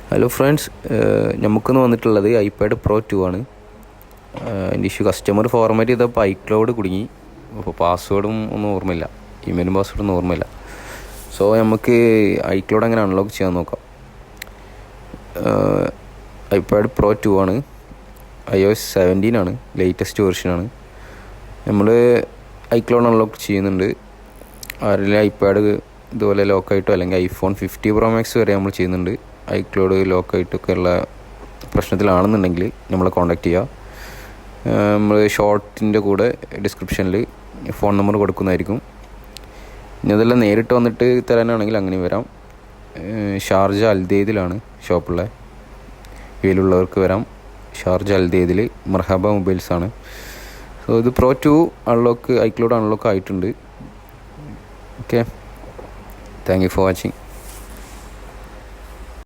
Hello friends, നമുക്കിന്ന് വന്നിട്ടുള്ളത് iPad pro 2 ആണ്. അതിൻ്റെ ഇഷ്യൂ കസ്റ്റമർ ഫോർമാറ്റ് ചെയ്തപ്പോൾ ഐക്ലൗഡ് കുടുങ്ങി. അപ്പോൾ പാസ്വേഡും ഒന്നും ഓർമ്മയില്ല, ഇമെയിലും പാസ്വേഡൊന്നും ഓർമ്മയില്ല. സോ നമുക്ക് ഐക്ലൗഡ് എങ്ങനെ അൺലോക്ക് ചെയ്യാൻ നോക്കാം. ഐപാഡ് പ്രോ 2 ആണ്, iOS 17 ആണ്, ലേറ്റസ്റ്റ് വെർഷനാണ്. നമ്മൾ ഐക്ലൗഡ് അൺലോക്ക് ചെയ്യുന്നുണ്ട്. ആരെങ്കിലും ഐപാഡ് ഇതുപോലെ ലോക്കായിട്ടോ അല്ലെങ്കിൽ iPhone 50 Pro Max വരെ നമ്മൾ ചെയ്യുന്നുണ്ട്. ഐക്ലൗഡ് ലോക്കായിട്ടൊക്കെ ഉള്ള പ്രശ്നത്തിലാണെന്നുണ്ടെങ്കിൽ നമ്മളെ കോൺടാക്റ്റ് ചെയ്യുക. നമ്മൾ ഷോർട്ടിൻ്റെ കൂടെ ഡിസ്ക്രിപ്ഷനിൽ ഫോൺ നമ്പർ കൊടുക്കുന്നതായിരിക്കും. ഇനി അതെല്ലാം നേരിട്ട് വന്നിട്ട് തരാനാണെങ്കിൽ അങ്ങനെ വരാം. ഷാർജ അൽദെയ്ദിലാണ് ഷോപ്പുള്ളത്. ഇതിലുള്ളവർക്ക് വരാം. ഷാർജ അൽദെയ്ദിൽ മർഹബ മൊബൈൽസാണ്. സോ ഇത് പ്രോ 2 ഐക്ലൗഡ് അൺലോക്ക് ആയിട്ടുണ്ട്. Okay, thank you for watching.